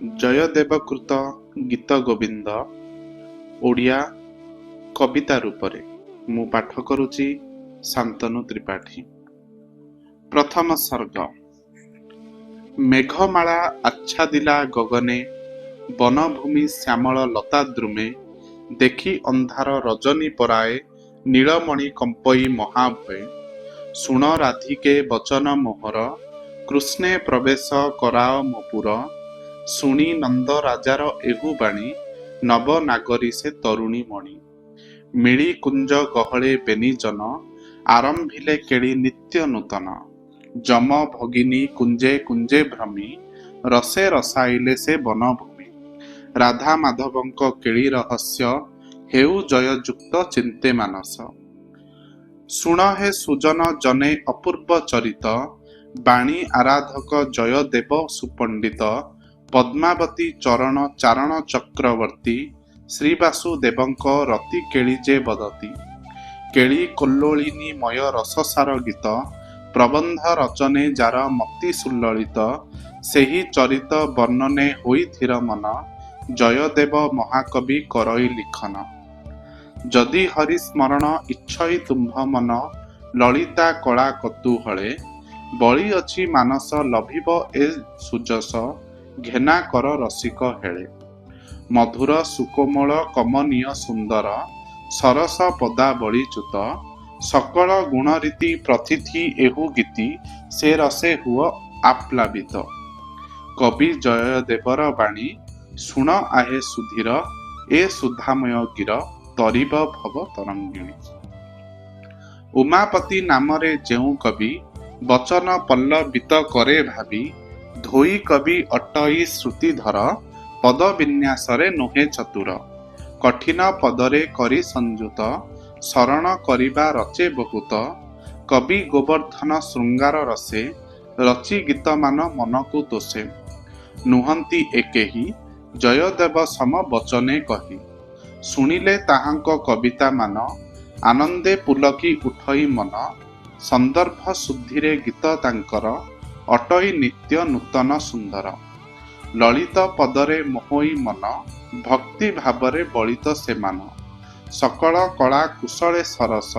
ଜୟଦେବକୃତ ଗୀତ ଗୋବିନ୍ଦ ଓଡ଼ିଆ କବିତା ରୂପରେ ମୁଁ ପାଠ କରୁଛି ଶାନ୍ତନୁ ତ୍ରିପାଠୀ। ପ୍ରଥମ ସର୍ଗ। ମେଘମାଳା ଆଚ୍ଛାଦିଲା ଗଗନେ, ବନଭୂମି ଶ୍ୟାମଳ ଲତା ଦ୍ରୁମେ, ଦେଖି ଅନ୍ଧାର ରଜନୀ ପରାଏ, ନୀଳମଣି କମ୍ପଇ ମହାଭୟ। ଶୁଣ ରାଧିକେ ବଚନ ମୋହର, କୃଷ୍ଣେ ପ୍ରବେଶ କରାଅ ମୋ ପୁର। ଶୁଣି ନନ୍ଦ ରାଜାର ଏହୁ ବାଣୀ, ନବ ନାଗରୀ ସେ ତରୁଣୀ ମଣି। ମିଳି କୁଞ୍ଜ ଗହଳେ ବେନିଜନ, ଆରମ୍ଭିଲେ କେଳି ନିତ୍ୟ ନୂତନ। ଯମ ଭଗିନୀ କୁଞ୍ଜେ କୁଞ୍ଜେ ଭ୍ରମି, ରସେ ରସାଇଲେ ସେ ବନଭୂମି। ରାଧା ମାଧବଙ୍କ କେଳି ରହସ୍ୟ, ହେଉ ଜୟଯୁକ୍ତ ଚିନ୍ତେ ମାନସ। ଶୁଣ ହେ ସୁଜନ ଜନେ ଅପୂର୍ବ ଚରିତ, ବାଣୀ ଆରାଧକ ଜୟଦେବ ସୁପଣ୍ଡିତ। ପଦ୍ମାବତୀ ଚରଣ ଚାରଣ ଚକ୍ରବର୍ତ୍ତୀ, ଶ୍ରୀବାସୁଦେବଙ୍କ ରତି କେଳି ଯେ ବଦତି। କେଳି କୋଲ୍ଲୋଳିନୀ ମୟ ରସସାର ଗୀତ, ପ୍ରବନ୍ଧ ରଚନେ ଯାର ମତି ସୁଲଳିତ। ସେହି ଚରିତ ବର୍ଣ୍ଣନେ ହୋଇ ଧୀର ମନ, ଜୟଦେବ ମହାକବି କରଇ ଲିଖନ। ଯଦି ହରି ସ୍ମରଣ ଇଚ୍ଛଇ ତୁମ୍ଭ ମନ, ଲଳିତା କଳା କତୁହଳେ। ବଳି ଅଛି ମାନସ ଲଭିବ ଏ ସୁଜସ, ଘେନା କର ରସିକ ହେଳେ। ମଧୁର ସୁକୋମଳ କମନୀୟ ସୁନ୍ଦର, ସରସ ପଦାବଳୀ ଚ୍ୟୁତ। ସକଳ ଗୁଣରୀତି ପ୍ରଥିତି ଏହୁ ଗୀତି, ସେ ରସେ ହୁଅ ଆପ୍ଲାବିତ। କବି ଜୟଦେବର ବାଣୀ, ଶୁଣ ଆହେ ସୁଧୀର, ଏ ସୁଧାମୟ ଗୀର, ତରିବ ଭବ ତରଙ୍ଗିଣୀ। ଉମାପତି ନାମରେ ଯେଉଁ କବି, ବଚନ ପଲ୍ଲବିତ କରେ ଭାବି। ଧୋଇ କବି ଅଟଇ ଶ୍ରୁତିଧର, ପଦ ବିନ୍ୟାସରେ ନୁହେଁ ଚତୁର। କଠିନ ପଦରେ କରି ସଂଯୁତ, ଶରଣ କରିବା ରଚେ ବହୁତ। କବି ଗୋବର୍ଦ୍ଧନ ଶୃଙ୍ଗାର ରସେ, ରଚି ଗୀତମାନ ମନକୁ ତୋଷେ। ନୁହନ୍ତି ଏ କେହି, ଜୟଦେବ ସମ ବଚନେ କହି। ଶୁଣିଲେ ତାହାଙ୍କ କବିତା ମାନ, ଆନନ୍ଦେ ପୁଲକି ଉଠଇ ମନ। ସନ୍ଦର୍ଭ ଶୁଦ୍ଧିରେ ଗୀତ ତାଙ୍କର, ଅଟଇ ନିତ୍ୟ ନୂତନ ସୁନ୍ଦର। ଲଳିତ ପଦରେ ମୋହଇ ମନ, ଭକ୍ତି ଭାବରେ ବଳିତ ସେମାନ। ସକଳ କଳା କୁଶଳେ ସରସ,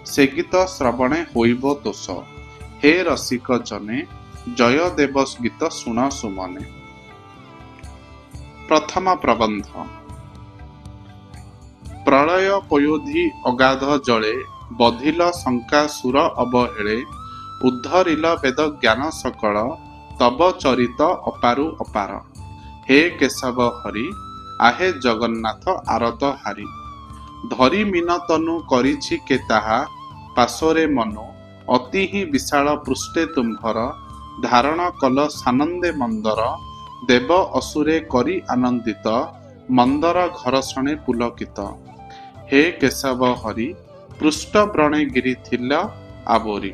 ସେ ଗୀତ ଶ୍ରବଣେ ହୋଇବ ତୋଷ। ହେ ରସିକ ଜନେ, ଜୟଦେବ ଗୀତ ଶୁଣ ସୁମନେ। ପ୍ରଥମ ପ୍ରବନ୍ଧ। ପ୍ରଳୟ ପୟୋଧି ଅଗାଧ ଜଳେ, ବଧିଲ ଶଙ୍କା ସୁର ଅବହେଳେ। ଉଦ୍ଧରିଲ ବେଦ ଜ୍ଞାନ ସକଳ, ତବ ଚରିତ ଅପାରୁ ଅପାର। ହେ କେଶବ ହରି, ଆହେ ଜଗନ୍ନାଥ ଆରତ ହାରି। ଧରି ମୀନ ତନୁ କରିଛି କେ ତାହା, ପାଶୋରେ ମନୁ ଅତି ହିଁ ବିଶାଳ ପୃଷ୍ଠେ ତୁମ୍ଭର। ଧାରଣ କଲ ସାନନ୍ଦେ ମନ୍ଦର, ଦେବ ଅସୁରେ କରି ଆନନ୍ଦିତ। ମନ୍ଦର ଘରଷଣେ ପୁଲକିତ। ହେ କେଶବ ହରି, ପୃଷ୍ଠ ବ୍ରଣେ ଗିରି ଥିଲ ଆବୋରି।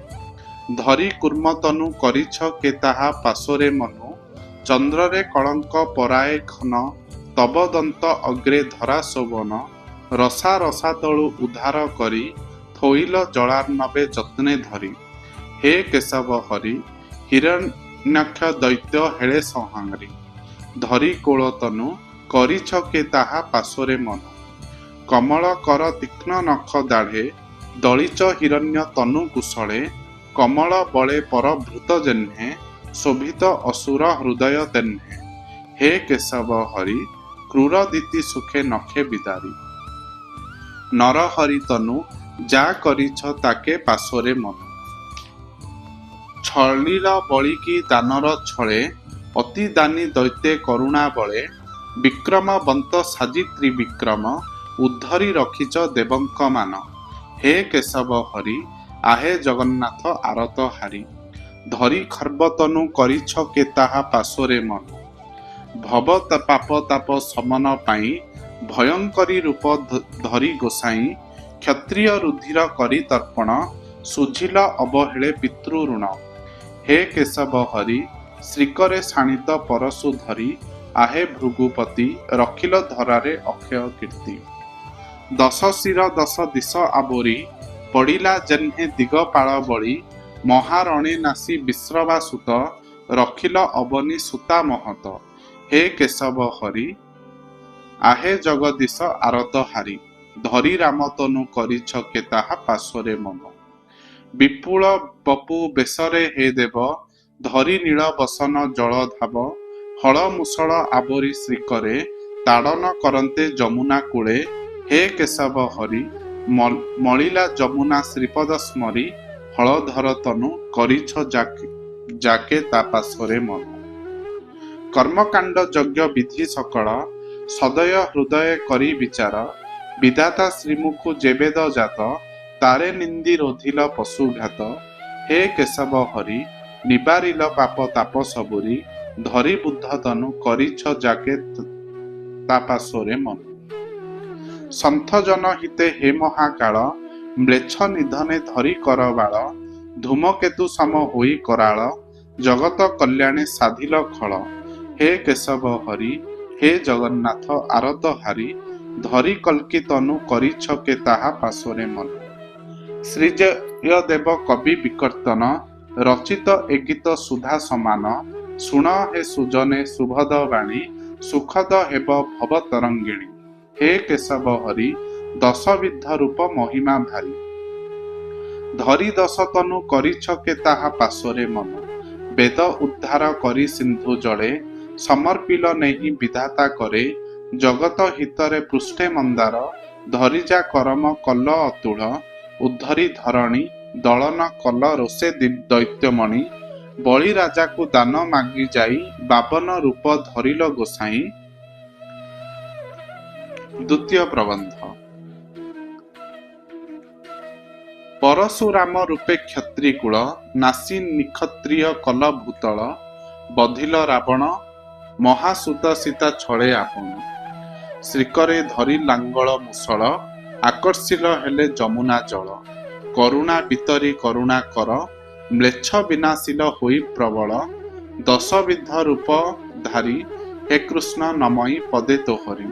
ଧରି କୁର୍ମତନୁ କରିଛ କେ ତାହା ପାଶୋରେ ମନୁ। ଚନ୍ଦ୍ରରେ କଳଙ୍କ ପରାଏ ଘନ, ତବ ଦନ୍ତ ଅଗ୍ରେ ଧରା ଶୋଭନ। ରସା ରସା ତଳୁ ଉଦ୍ଧାର କରି, ଥୋଇଲ ଜଳାର୍ଣ୍ଣବେ ଯତ୍ନେ ଧରି। ହେ କେଶବ ହରି, ହିରଣ୍ୟକ୍ଷ ଦୈତ୍ୟ ହେଳେ ସଂହାରି। ଧରି କୋଳତନୁ କରିଛ କେ ତାହା ପାଶୋରେ ମନୁ। କମଳ କର ତୀକ୍ଷ୍ଣ ନଖ ଦାଢ଼େ, ଦଳିଚ ହିରଣ୍ୟ ତନୁ କୁଶଳେ। କମଳ ବଳେ ପର ଭୃତ ଜେହ୍ନେ, ଶୋଭିତ ଅସୁର ହୃଦୟ ତେହ୍ନେ। ହେ କେଶବ ହରି, କ୍ରୂର ଦିତି ସୁଖେ ନଖେ ବିଦାରି। ନର ହରି ତନୁ, ଯା କରିଛ ତାକେ ପାଶୋରେ ମନୁ। ଛଳିଲ ବଳିକି ଦାନର ଛଳେ, ଅତି ଦାନୀ ଦୈତ୍ୟେ କରୁଣା ବଳେ। ବିକ୍ରମବନ୍ତ ସାଜି ତ୍ରିବିକ୍ରମ, ଉଦ୍ଧରି ରଖିଛ ଦେବଙ୍କ ମାନ। ହେ କେଶବ ହରି, ଆହେ ଜଗନ୍ନାଥ ଆରତ ହାରି। ଧରି ଖର୍ବତନୁ କରିଛ କେ ତାହା ପାଶୋରେ ମନୁ। ଭବ ପାପ ତାପ ଶମନ ପାଇଁ, ଭୟଙ୍କରୀ ରୂପ ଧରି ଗୋସାଇଁ। କ୍ଷତ୍ରିୟ ରୁଧିର କରି ତର୍ପଣ, ସୁଝିଲ ଅବହେଳେ ପିତୃ ଋଣ। ହେ କେଶବ ହରି, ଶ୍ରୀକରେ ଶାଣିତ ପରଶୁ ଧରି। ଆହେ ଭୃଗୁପତି, ରଖିଲ ଧରାରେ ଅକ୍ଷୟ କୀର୍ତ୍ତି। ଦଶ ଶିର ଦଶ ଦିଶ ଆବୋରି, ପଡ଼ିଲା ଜେହ୍ନେ ଦିଗପାଳ ବଳି। ମହାରଣେ ନାସି ବିଶ୍ରବା ସୁତ, ରଖିଲ ଅବନୀ ସୁତା ମହତ। हे केशव हरि आहे जगदीश आरत हारी धरी राम तनु କରିଛ କେ ତାହା ପାର୍ଶ୍ୱରେ ମନ ବିପୁଳ ବପୁ ବେଶରେ हे ଦେବ ଧରି ନୀଳ ବସନ ଜଳ ଧାବ ହଳ ମୁଷଳ ଆବରି ଶ୍ରୀକରେ ତାଡ଼ନ କରନ୍ତେ ଯମୁନା କୂଳେ हे କେଶବ ହରି ମଳିଲା ଯମୁନା ଶ୍ରୀପଦ ସ୍ମରି ହଳଧର ତନୁ କରିଛ ଯାକେ ତା ପାର୍ଶ୍ୱରେ ମନ କର୍ମକାଣ୍ଡ ଯଜ୍ଞ ବିଧି ସକଳ ସଦୟ ହୃଦୟ କରି ବିଚାର ବିଧାତା ଶ୍ରୀମୁଖୁ ଯେବେଦ ଜାତ ତାରେ ନିନ୍ଦି ରୋଧିଲ ପଶୁଘାତ हे କେଶବ ହରି ନିବାରିଲ ପାପ ତାପ ସବୁରି ଧରି ବୁଦ୍ଧ ତନୁ କରିଛ ଯାକେ ତା ପାର୍ଶ୍ୱରେ ମନ ସନ୍ଥ ଜନ ହିତେ हे ମହାକାଳ ମ୍ଲେଚ୍ଛ ନିଧନେ ଧରି କର ବାଳ ଧୂମକେତୁ ସମ ହୋଇ କରାଳ ଜଗତ କଲ୍ୟାଣେ ସାଧିଲ ଖଳ हे କେଶବ ହରି हे ଜଗନ୍ନାଥ ଆରତ ହାରି ଧରି କଲ୍କି ତନୁ କରିଛ କେ ତାହା ପାର୍ଶ୍ୱରେ ମନ ଶ୍ରୀଜୟ ଦେବ କବି ବିକର୍ତ୍ତନ ରଚିତ ଏ ଗୀତ ସୁଧା ସମାନ ଶୁଣ ହେ ସୁଜନେ ସୁଭଦ ବାଣୀ ସୁଖଦ ହେବ ଭବ ତରଙ୍ଗିଣୀ हे କେଶବ ହରି ଦଶବିଧ ରୂପ ମହିମା ଭାରି ଧରି ଦଶ ତନୁ କରିଛ କେ ତାହା ପାର୍ଶ୍ୱରେ ମନ ବେଦ ଉଦ୍ଧାର କରି ସିନ୍ଧୁ ଜଳେ ସମର୍ପିଲ ନେହି ବିଧାତା କରେ ଜଗତ ହିତରେ ପୃଷ୍ଠେ ମନ୍ଦାର ଧରିଯା କରମ କଲ ଅତୁଳ ଉଦ୍ଧରି ଧରଣୀ ଦଳନ କଲ ରୋଷେ ଦୈତ୍ୟମଣି ବଳି ରାଜାକୁ ଦାନ ମାଗି ଯାଇ ବାବନ ରୂପ ଧରିଲ ଗୋସାଇଁ ଦ୍ୱିତୀୟ ପ୍ରବନ୍ଧ ପରଶୁରାମ ରୂପେ କ୍ଷତ୍ରୀ କୂଳ ନାସି ନିକ୍ଷତ୍ରିୟ କଲ ଭୂତଳ ବଧିଲ ରାବଣ ମହାସୁତ ସୀତା ଛଳେ ଆପଣ ଶ୍ରୀକରେ ଧରି ଲାଙ୍ଗଳ ମୁଷଳ ଆକର୍ଷିଲ ହେଲେ ଯମୁନା ଜଳ କରୁଣା ବିତରି କରୁଣା କର ମ୍ଲେଚ୍ଛ ବିନାଶିଲ ହୋଇ ପ୍ରବଳ ଦଶବିଧ ରୂପ ଧାରି हे କୃଷ୍ଣ ନମଇ ପଦେ ତୋହରି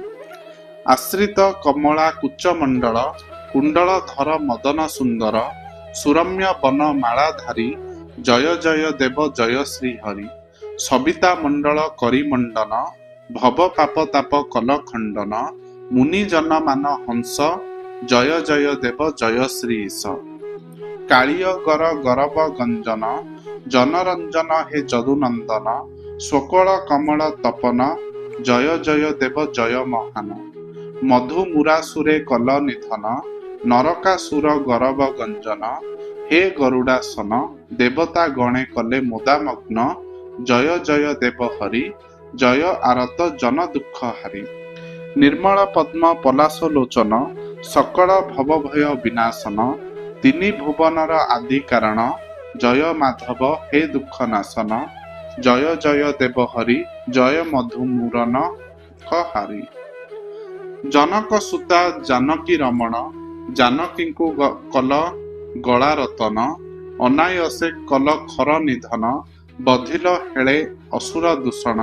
ଆଶ୍ରିତ କମଳା କୁଚମଣ୍ଡଳ କୁଣ୍ଡଳ ଧର ମଦନ ସୁନ୍ଦର ସୁରମ୍ୟ ବନ ମାଳା ଧାରି ଜୟ ଜୟ ଦେବ ଜୟ ଶ୍ରୀ ହରି ସବିତା ମଣ୍ଡଳ କରି ମଣ୍ଡନ ଭବ ପାପ ତାପ କଲ ଖଣ୍ଡନ ମୁନି ଜନ ମାନ ହଂସ ଜୟ ଜୟ ଦେବ ଜୟ ଶ୍ରୀ ଈଶ କାଳିୟ ଗର ଗରବ ଗଞ୍ଜନ ଜନରଞ୍ଜନ हे ଯଦୁନନ୍ଦନ ସ୍ୱକଳ କମଳ ତପନ ଜୟ ଜୟ ଦେବ ଜୟ ମହାନ ମଧୁ ମୁରାସୁରେ କଲ ନିଧନ ନରକାସୁର ଗରବ ଗଞ୍ଜନ हे ଗରୁଡ଼ାସନ ଦେବତା ଗଣେ କଲେ ମୋଦାମଗ୍ନ ଜୟ ଜୟ ଦେବ ହରି ଜୟ ଆରତ ଜନ ଦୁଃଖ ହାରି ନିର୍ମଳ ପଦ୍ମ ପଲାଶ ଲୋଚନ ସକଳ ଭବ ଭୟ ବିନାଶନ ତିନି ଭୁବନର ଆଦି କାରଣ ଜୟ ମାଧବ हे ଦୁଃଖ ନାଶନ ଜୟ ଜୟ ଦେବ ହରି ଜୟ ମଧୁମୂରନ ହାରି ଜନକ ସୁତା ଜାନକୀ ରମଣ ଜାନକୀଙ୍କୁ କଲ ଗଳା ରତନ ଅନାୟସେ କଲ ଖର ନିଧନ ବଧିଲ ହେଳେ ଅସୁର ଦୂଷଣ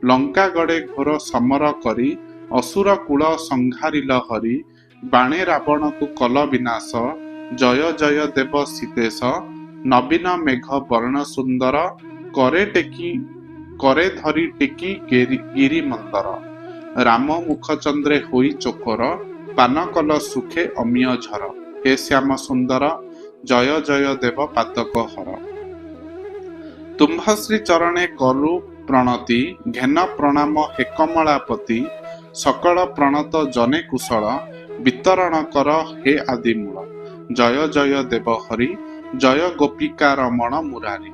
ଲଙ୍କା ଗଡ଼େ ଘୋର ସମର କରି ଅସୁର କୂଳ ସଂହାରିଲ ହରି ବାଣେ ରାବଣକୁ କଲ ବିନାଶ ଜୟ ଜୟ ଦେବ ସୀତେଶ ନବୀନ ମେଘ ବର୍ଣ୍ଣ ସୁନ୍ଦର करे ଧରି ଟେକି ଗିରି ମନ୍ଦର ରାମ ମୁଖ ଚନ୍ଦ୍ରେ ହୋଇ ଚୋକର ପାନ କଲ ସୁଖେ ଅମିୟ ଝର हे ଶ୍ୟାମ ସୁନ୍ଦର ଜୟ ଜୟ ଦେବ ପାତକ ହର ତୁମ୍ଭ ଶ୍ରୀ ଚରଣେ କଲୁ ପ୍ରଣତି ଘେନ ପ୍ରଣାମ हे କମଳାପତି ସକଳ ପ୍ରଣତ ଜନେ କୁଶଳ ବିତରଣ କର हे ଆଦିମୂଳ ଜୟ ଜୟ ଦେବ ହରି ଜୟ ଗୋପିକା ରମଣ ମୁରାରୀ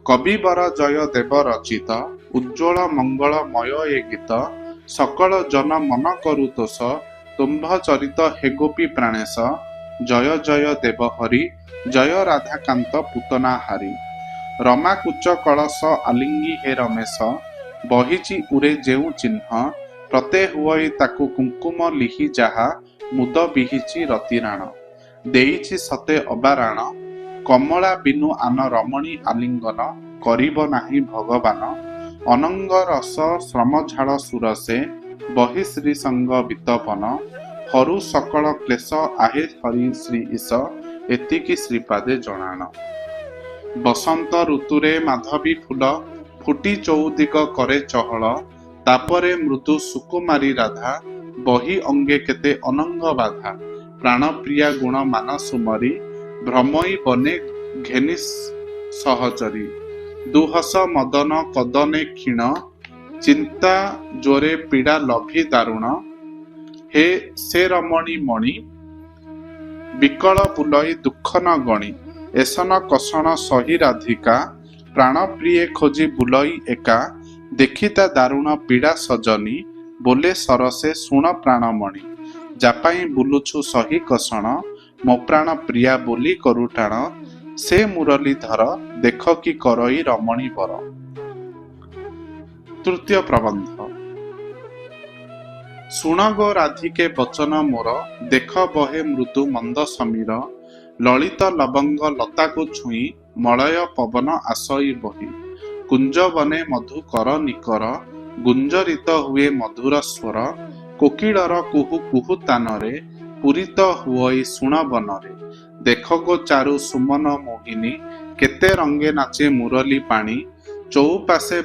କବିବର ଜୟ ଦେବ ରଚିତ ଉଜ୍ଜ୍ୱଳ ମଙ୍ଗଳମୟ ଏ ଗୀତ ସକଳ ଜନ ମନ କରୁ ତୋଷ ତୁମ୍ଭ ଚରିତ हे ଗୋପୀ ପ୍ରାଣେଶ ଜୟ ଜୟ ଦେବ ହରି ଜୟ ରାଧାକାନ୍ତ ପୁତନା ହାରି ରମା କୁଚ କଳସ ଆଲିଙ୍ଗି हे ରମେଶ ବହିଛି ଉରେ ଯେଉଁ ଚିହ୍ନ ପ୍ରତେ ହୁଅଇ ତାକୁ କୁଙ୍କୁମ ଲିହି ଯାହା ମୁଦ ବିହିଛି ରତିରାଣ ଦେଇଛି ସତେ ଅବାରାଣ କମଳା ବିନୁ ଆନ ରମଣୀ ଆଲିଙ୍ଗନ କରିବ ନାହିଁ ଭଗବାନ ଅନଙ୍ଗ ରସ ଶ୍ରମଝାଳ ସୁରସେ ବହି ଶ୍ରୀ ସଙ୍ଗ ବିତପନ ହରୁ ସକଳ କ୍ଲେଶ आहे ହରି ଶ୍ରୀ ଈଶ ଏତିକି ଶ୍ରୀପାଦେ ଜଣାଣ ବସନ୍ତ ଋତୁରେ ମାଧବୀ ଫୁଲ ଫୁଟି ଚଉଦିଗ କରେ ଚହଳ ତାପରେ ମୃଦୁ ସୁକୁମାରୀ ରାଧା, ବହି ଅଙ୍ଗେ କେତେ ଅନଙ୍ଗ ବାଧା। ପ୍ରାଣପ୍ରିୟା ଗୁଣ ମାନସୁମରି, ଭ୍ରମଇ ବନେ ଘେନି ସହଚରୀ। ଦୁହସ ମଦନ କଦନେ କ୍ଷୀଣ, ଚିନ୍ତା ଜ୍ୱରେ ପୀଡ଼ା ଲଭି ଦାରୁଣ। ହେ ସେ ରମଣୀ ମଣି, ବିକଳ ବୁଲଇ ଦୁଃଖ ନ ଗଣି। ଏସନ କଷଣ ସହି ରାଧିକା, ପ୍ରାଣ ପ୍ରିୟେ ଖୋଜି ବୁଲଇ ଏକା। ଦେଖିତା ଦାରୁଣ ପୀଡ଼ା ସଜନୀ, ବୋଲେ ସରସେ ଶୁଣ ପ୍ରାଣମଣି। ଯାପାଇଁ ବୁଲୁଛୁ ସହି କଷଣ, ମୋ ପ୍ରାଣ ପ୍ରିୟା ବୋଲି କରୁ ଟାଣ। ସେ ମୁରଲୀଧର, ଦେଖ କି କରଇ ରମଣୀ ବର। ତୃତୀୟ ପ୍ରବନ୍ଧ। ଶୁଣ ଗୋ ରାଧିକେ ବଚନ ମୋର, ଦେଖ ବହେ ମୃଦୁ ମନ୍ଦ ସମୀର। ଲଳିତ ଲବଙ୍ଗ ଲତାକୁ ଛୁଇଁ, ମଳୟ ପବନ ଆସଇ ବହି। କୁଞ୍ଜ ବନେ ମଧୁ କର ନିକର, ଗୁଞ୍ଜରିତ ହୁଏ ମଧୁର ସ୍ୱର। କୋକିଳର କୁହୁ କୁହୁ ତାନରେ, ପୂରିତ ହୁଅଇ ଶୁଣ ବନରେ। ଦେଖ ଗୋ ଚାରୁ ସୁମନ ମୋହିନୀ, କେତେ ରଙ୍ଗେ ନାଚେ ମୁରଲୀ ପାଣି। ଚଉପାଶେ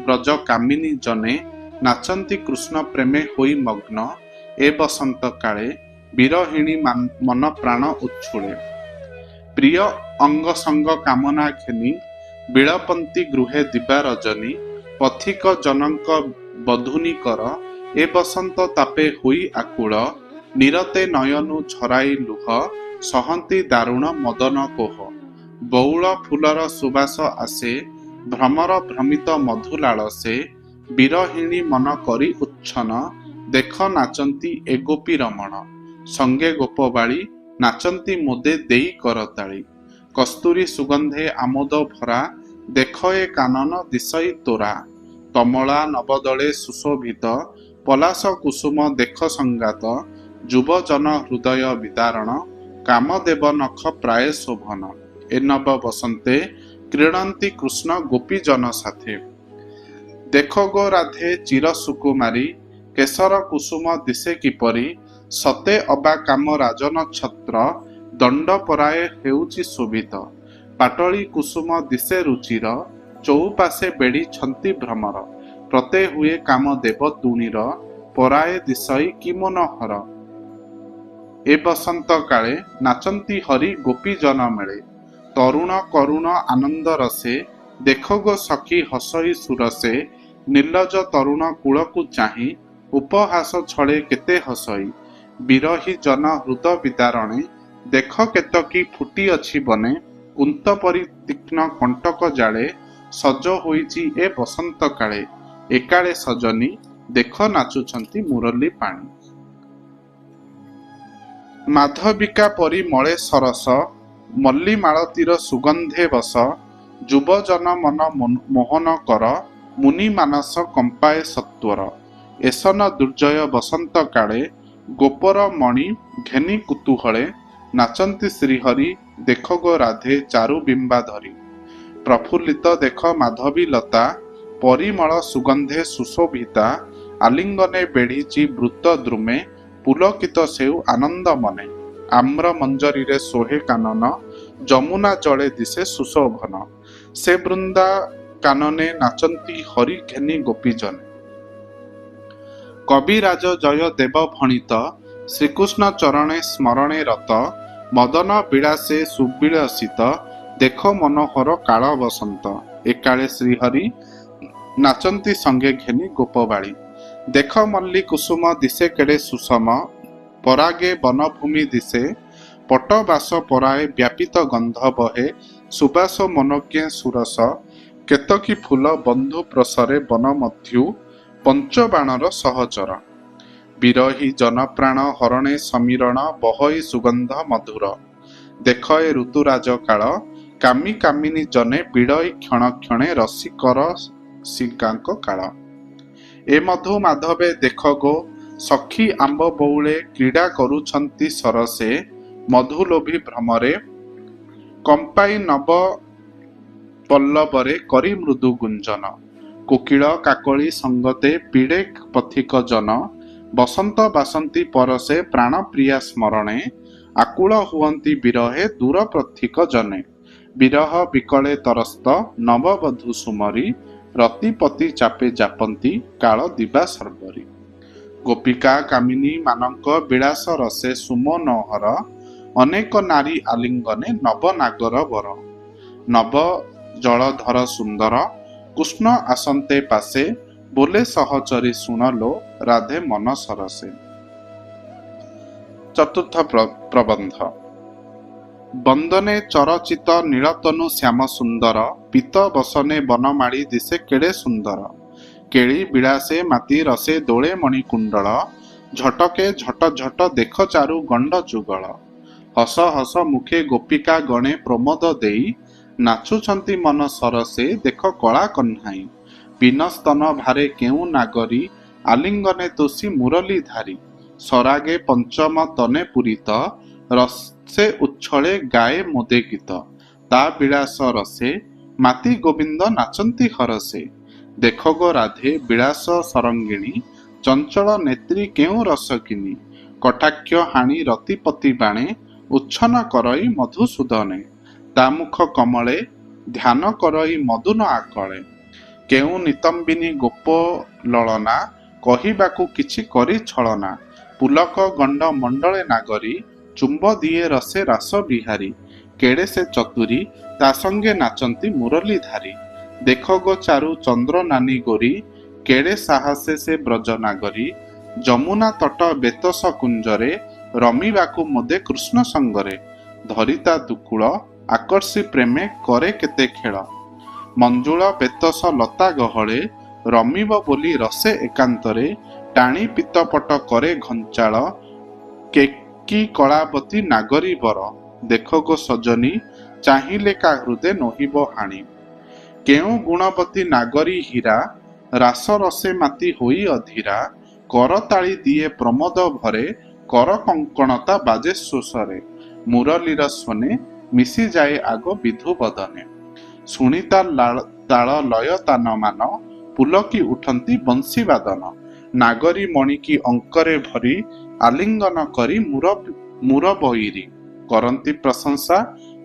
ବ୍ରଜ କାମିନୀ ଜନେ, ନାଚନ୍ତି କୃଷ୍ଣ ପ୍ରେମେ ହୋଇ ମଗ୍ନ। ଏ ବସନ୍ତ କାଳେ, ବିରହିଣୀ ମନ ପ୍ରାଣ ଉଚ୍ଛୁଳେ। ପ୍ରିୟ ଅଙ୍ଗ ସଙ୍ଗ କାମନା ଘେନି, ବିଳପନ୍ତି ଗୃହେ ଦିବା ରଜନୀ। ପଥିକ ଜନଙ୍କ ବଧୂନି କର, ଏ ବସନ୍ତ ତାପେ ହୋଇ ଆକୁଳ। ନିରତେ ନୟନୁ ଝରାଇ ଲୁହ, ସହନ୍ତି ଦାରୁଣ ମଦନ କୋହ। ବଉଳ ଫୁଲର ସୁବାସ ଆସେ, ଭ୍ରମର ଭ୍ରମିତ ମଧୁ ଲାଳସେ। ବିରହିଣୀ ମନ କରି ଉଚ୍ଛନ, ଦେଖ ନାଚନ୍ତି ଏ ଗୋପୀ ରମଣ। ସଙ୍ଗେ ଗୋପବାଳୀ, ନାଚନ୍ତି ମୋଦେ ଦେଇ କରତାଳି। କସ୍ତୁରୀ ସୁଗନ୍ଧେ ଆମୋଦ ଭରା, ଦେଖ ଏ କାନନ ଦିଶଇ ତୋରା। କମଳା ନବଦଳେ ସୁଶୋଭିତ, ପଲାଶ କୁସୁମ ଦେଖ ସଂଗାତ। ଯୁବଜନ ହୃଦୟ ବିଦାରଣ, କାମଦେବ ନଖ ପ୍ରାୟ ଶୋଭନ। ଏ ନବ ବସନ୍ତେ, କ୍ରୀଡ଼ନ୍ତି କୃଷ୍ଣ ଗୋପୀ ଜନ ସାଥେ। ଦେଖ ଗୋ ରାଧେ ଚିର ସୁକୁମାରୀ, କେଶର କୁସୁମ ଦିଶେ କିପରି। ସତେ ଅବା କାମ ରାଜନ ଛତ୍ର, ଦଣ୍ଡ ପରାଏ ହେଉଛି ଶୋଭିତ। ପାଟଳୀ କୁସୁମ ଦିଶେ ରୁଚିର, ଚଉପାଶେ ବେଢ଼ିଛନ୍ତି ଭ୍ରମର। ପ୍ରତେ ହୁଏ କାମ ଦେବ ତୁଣୀର, ପରାଏ ଦିଶଇ କି ମନୋହର। ଏ ବସନ୍ତ କାଳେ, ନାଚନ୍ତି ହରି ଗୋପୀ ଜନ ମେଳେ। ତରୁଣ କରୁଣ ଆନନ୍ଦ ରସେ, ଦେଖ ଗୋ ସଖୀ ହସଇ ସୁରସେ। ନିର୍ଲଜ ତରୁଣ କୂଳକୁ ଚାହିଁ, ଉପହାସ ଛଳେ କେତେ ହସଇ। ବିରହୀ ଜନ ହୃଦ ବିଦାରଣେ, ଦେଖ କେତକୀ ଫୁଟି ଅଛି ବନେ। କୁନ୍ତ ପରି ତୀକ୍ଷ୍ଣ କଣ୍ଟକ ଜାଳେ, ସଜ ହୋଇଛି ଏ ବସନ୍ତ କାଳେ। ଏକାଳେ ସଜନୀ, ଦେଖ ନାଚୁଛନ୍ତି ମୁରଲୀ ପାଣି। ମାଧବିକା ପରି ମଳେ ସରସ, ମଲ୍ଲୀ ମାଳତୀର ସୁଗନ୍ଧେ ବସ। ଯୁବଜନ ମନ ମୋହନ କର, ମୁନି ମାନସ କମ୍ପାଏ ସତ୍ୱର। ଏସନ ଦୁର୍ଜୟ ବସନ୍ତ କାଳେ, ଗୋପର ମଣି ଘେନି କୁତୁହଳେ। ନାଚନ୍ତି ଶ୍ରୀହରି, ଦେଖ ଗୋ ରାଧେ ଚାରୁ ବିମ୍ବା ଧରି। ପ୍ରଫୁଲ୍ଲିତ ଦେଖ ମାଧବୀ ଲତା, ପରିମଳ ସୁଗନ୍ଧେ ସୁଶୋଭିତା। ଆଲିଙ୍ଗନେ ବେଢ଼ିଛି ବୃତ ଦ୍ରୁମେ, ପୁଲକିତ ସେଉ ଆନନ୍ଦ ମନେ। ଆମ୍ର ମଞ୍ଜରୀରେ ଶୋହେ କାନନ, ଯମୁନା ଜଳେ ଦିଶେ ସୁଶୋଭନ। ସେ ବୃନ୍ଦା କାନନେ ନାଚନ୍ତି ହରି ଘେନି ଗୋପୀଜନେ। କବିରାଜ ଜୟ ଦେବ ଭଣିତ, ଶ୍ରୀକୃଷ୍ଣ ଚରଣେ ସ୍ମରଣେ ରତ। ମଦନ ବିଳାସେ ସୁବିଳସିତ, ଦେଖ ମନୋହର କାଳ ବସନ୍ତ। ଏକାଳେ ଶ୍ରୀହରି, ନାଚନ୍ତି ସଙ୍ଗେ ଘେନି ଗୋପବାଳୀ। ଦେଖ ମଲ୍ଲୀ କୁସୁମ ଦିଶେ କେଡ଼େ ସୁଷମ, ପରାଗେ ବନଭୂମି ଦିଶେ। ପଟ ବାସ ପରାଏ ବ୍ୟାପିତ ଗନ୍ଧ ବହେ, ସୁବାସ ମନୋଜ୍ଞେ ସୁରସ। କେତକୀ ଫୁଲ ବନ୍ଧୁ ପ୍ରସରେ ବନ ମଧ୍ୟୁ, ପଞ୍ଚବାଣର ସହଚର। ବିରହୀ ଜନପ୍ରାଣ ହରଣେ ସମୀରଣ, ବହଇ ସୁଗନ୍ଧ ମଧୁର। ଦେଖ ଏ ଋତୁରାଜ କାଳ, କାମି କାମିନୀ ଜନେ ବିଡ଼ଇ କ୍ଷଣ କ୍ଷଣେ। ରସିକର ସିଙ୍ଗାଙ୍କ କାଳ। ଏ ମଧୁ ମାଧବେ ଦେଖ ଗୋ, ସଖୀ ଆମ୍ବ ବଉଳେ କ୍ରୀଡ଼ା କରୁଛନ୍ତି ସରସେ। ମଧୁଲୋଭୀ ଭ୍ରମରେ, କମ୍ପାଇ ନବ ପଲ୍ଲବରେ କରି ମୃଦୁ ଗୁଞ୍ଜନ। କୋକିଳ କାକଳି ସଙ୍ଗତେ ପୀଡ଼େ ପଥିକ ଜନ। ବସନ୍ତ ବାସନ୍ତି ପରଶେ ପ୍ରାଣ ପ୍ରିୟା ସ୍ମରଣେ। ଆକୁଳ ହୁଅନ୍ତି ବିରହେ ଦୂର ପଥିକ ଜନେ। ବିରହ ବିକଳେ ତରସ୍ତ, ନବବଧୂ ସୁମରି। ରତିପତି ଚାପେ ଜାପନ୍ତି କାଳ ଦିବା ସର୍ବରି। ଗୋପିକା କାମିନୀ ମାନଙ୍କ ବିଳାସ ରସେ ସୁମନୋହର, ଅନେକ ନାରୀ ଆଲିଙ୍ଗନେ ନବ ନାଗର ବର। ନବ ଜଳଧର ସୁନ୍ଦର, କୃଷ୍ଣ ଆସନ୍ତେ ପାଶେ, ବୋଲେ ସହଚରୀ ଶୁଣଲୋ, ରାଧେ ମନ ସରସେ। ଚତୁର୍ଥ ପ୍ରବନ୍ଧ। ବନ୍ଦନେ ଚରଚିତ ନୀଳତନୁ ଶ୍ୟାମ ସୁନ୍ଦର, ପୀତ ବସନେ ବନମାଳି ଦିଶେ କେଡ଼େ ସୁନ୍ଦର। କେଳି ବିଳାସେ ମାତି ରସେ ଦୋଳେ ମଣିକୁଣ୍ଡଳ, ଝଟକେ ଝଟ ଝଟ ଦେଖ ଚାରୁ ଗଣ୍ଡ ଯୁଗଳ। ହସ ହସ ମୁଖେ ଗୋପିକା ଗଣେ ପ୍ରମୋଦ ଦେଇ, ନାଚୁଛନ୍ତି ମନ ସରସେ ଦେଖ କଳା କହ୍ନାଇ। ପିନସ୍ତନ ଭାରେ କେଉଁ ନାଗରୀ, ଆଲିଙ୍ଗନେ ତୋଷୀ ମୁରଲି ଧାରୀ। ସରାଗେ ପଞ୍ଚମ ତନେ ପୂରିତ, ରସେ ଉଚ୍ଛଳେ ଗାଏ ମୋଦେ ଗୀତ। ତା ବିଳାସ ରସେ, ମାତି ଗୋବିନ୍ଦ ନାଚନ୍ତି ହରସେ। ଦେଖ ଗୋ ରାଧେ ବିଳାସ ସରଙ୍ଗିଣୀ, ଚଞ୍ଚଳ ନେତ୍ରୀ କେଉଁ ରସକିନୀ। କଟାକ୍ଷ ହାଣି ରତିପତି ବାଣେ, ଉଚ୍ଛନ କରଇ ମଧୁସୂଦନେ। ତା ମୁଖ କମଳେ, ଧ୍ୟାନ କରଇ ମଧୁନ ଆକଳେ। କେଉଁ ନିତମ୍ବିନୀ ଗୋପ ଲଳନା, କହିବାକୁ କିଛି କରି ଛଳନା। ପୁଲକ ଗଣ୍ଡ ମଣ୍ଡଳେ ନାଗରୀ, ଚୁମ୍ବ ଦିଏ ରସେ ରାସ ବିହାରୀ। କେଡ଼େ ସେ ଚତୁରୀ, ତା ସଙ୍ଗେ ନାଚନ୍ତି ମୁରଲି ଧାରୀ। ଦେଖ ଗୋ ଚାରୁ ଚନ୍ଦ୍ର ନାନୀ ଗୋରୀ, କେଡ଼େ ସାହସେ ସେ ବ୍ରଜ ନାଗରୀ। ଯମୁନା ତଟ ବେତସ କୁଞ୍ଜରେ, ରମିବାକୁ ମୋଦେ କୃଷ୍ଣ ସଙ୍ଗରେ। ଧରିତା ଦୁକୁଳ, ଆକର୍ଷି ପ୍ରେମେ କରେ କେତେ ଖେଳ। ମଞ୍ଜୁଳ ବେତସ ଲତା ଗହଳେ, ରମିବ ବୋଲି ରସେ ଏକାନ୍ତରେ। ଟାଣି ପିତପଟ କରେ ଘଞ୍ଚାଳ, କେକି କଳାବତୀ ନାଗରୀ ବର। ଦେଖ ଗୋ ସଜନୀ, ଚାହିଁଲେ କା ହୃଦେ ନୋହିବ ହାଣି। କେଉଁ ଗୁଣବତୀ ନାଗରୀ ହୀରା, ରାସ ରସେ ମାତି ହୋଇ ଅଧୀରା। କରତାଳି ଦିଏ ପ୍ରମୋଦ ଭରେ, କର କଙ୍କଣତା ବାଜେ ଶୋଷରେ। ମୁରଲୀର ସ୍ୱନେ, ମିଶିଯାଏ ଆଗ ବିଧୁ ବଦନେ। ଶୁଣିତା ତାଳ ଲୟ ତାନ ମାନ, ପୁଲକି ଉଠନ୍ତି ବଂଶୀ ବାଦନ। ନାଗରୀ ମଣିକି ଅଙ୍କରେ ଭରି, ଆଲିଙ୍ଗନ କରି ମୁର ବଇରି। କରନ୍ତି ପ୍ରଶଂସା,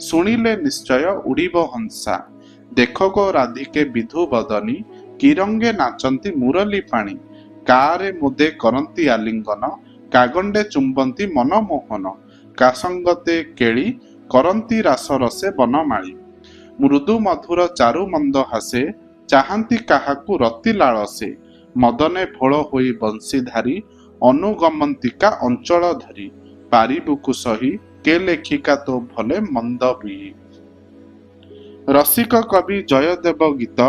ଶୁଣିଲେ ନିଶ୍ଚୟ ଉଡ଼ିବ ହଂସା। ଦେଖ ଗୋ ରାଧିକେ ବିଧୁ ବଦନୀ, କିରଙ୍ଗେ ନାଚନ୍ତି ମୁରଲି ପାଣି। କାରେ ମୋଦେ କରନ୍ତି ଆଲିଙ୍ଗନ, କାଗଣ୍ଡେ ଚୁମ୍ବନ୍ତି ମନମୋହନ। କାସଙ୍ଗତେ କେଳି, କରନ୍ତି ରାସ ରସେ ବନମାଳି। ମୃଦୁ ମଧୁର ଚାରୁ ମନ୍ଦ ହାସେ, ଚାହାନ୍ତି କାହାକୁ ରତି ଲାଳସେ। ମଦନେ ଭୋଳ ହୋଇ ବଂଶୀଧାରୀ, ଅନୁଗମନ୍ତିକା ଅଞ୍ଚଳ ଧରି। ପାରିବୁକୁ ସହି, କେ ଲେଖିକା ତୋ ଭଲେ ମନ୍ଦ ବିହି। ରସିକ କବି ଜୟଦେବ ଗୀତ,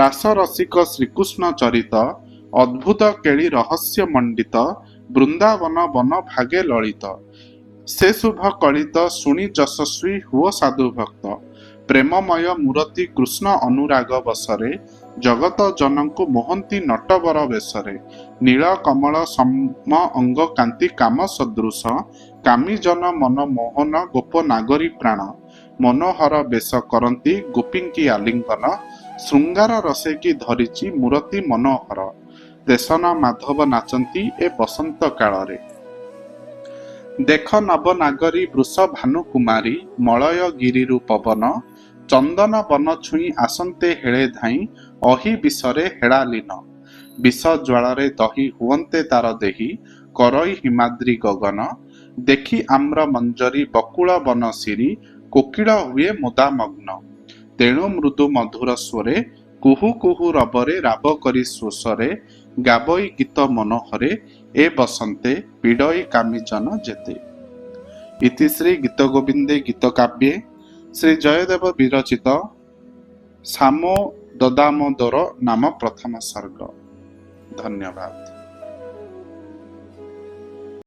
ରାସ ରସିକ ଶ୍ରୀକୃଷ୍ଣ ଚରିତ। ଅଦ୍ଭୁତ କେଳି ରହସ୍ୟ ମଣ୍ଡିତ, ବୃନ୍ଦାବନ ବନ ଭାଗେ ଲଳିତ। ସେ ଶୁଭ କଳିତ ଶୁଣି ଯଶସ୍ୱୀ ହୁଅ ସାଧୁ ଭକ୍ତ। ପ୍ରେମମୟ ମୂରତି କୃଷ୍ଣ ଅନୁରାଗ ବସରେ, ଜଗତ ଜନଙ୍କୁ ମୋହନ୍ତି ନଟବର ବେଶରେ। ନୀଳ କମଳ ସମ ଅଙ୍ଗ କାନ୍ତି କାମ ସଦୃଶ, କାମୀ ଜନ ମନ ମୋହନ ଗୋପ ନାଗରୀ ପ୍ରାଣ। ମନୋହର ବେଶ କରନ୍ତି ଗୋପୀଙ୍କି ଆଲିଙ୍ଗନ, ଶୃଙ୍ଗାର ରସେ କି ଧରିଛି ମୂରତି ମନୋହର। ଦେଶନ ମାଧବ ନାଚନ୍ତି ଏ ବସନ୍ତ କାଳରେ। ଦେଖ ନବ ନାଗରୀ ବୃଷ ଭାନୁ କୁମାରୀ, ମଳୟ ଗିରିରୁ ପବନ। ଚନ୍ଦନ ବନ ଛୁଇଁ ଆସନ୍ତେ ହେଳେ ଧାଇଁ, ଅହି ବିଷରେ ହେଳା ଲୀନ। ବିଷ ଜ୍ୱାଳରେ ଦହି ହୁଅନ୍ତେ ତାର ଦେହି, କରଇ ହିମାଦ୍ରି ଗଗନ। ଦେଖି ଆମ୍ର ମଞ୍ଜରୀ ବକୁଳ ବନ ଶିରୀ, କୋକିଳ ହୁଏ ମୁଦାମଗ୍ନ। ତେଣୁ ମୃଦୁ ମଧୁର ସ୍ୱରେ, କୁହୁ କୁହୁ ରବରେ ରାବ କରି ଶୋଷରେ। ଗାବଇ ଗୀତ ମନୋହରେ, ଏ ବସନ୍ତେ ପୀଡ଼ଇ କାମିଜନ ଯେତେ। ଇତି ଶ୍ରୀ ଗୀତ ଗୋବିନ୍ଦେ ଗୀତ କାବ୍ये ଶ୍ରୀ ଜୟଦେବ ବିରଚିତ ସାମୋ ଦଦାମୋଦର ନାମ ପ୍ରଥମ ସର୍ଗ। ଧନ୍ୟବାଦ।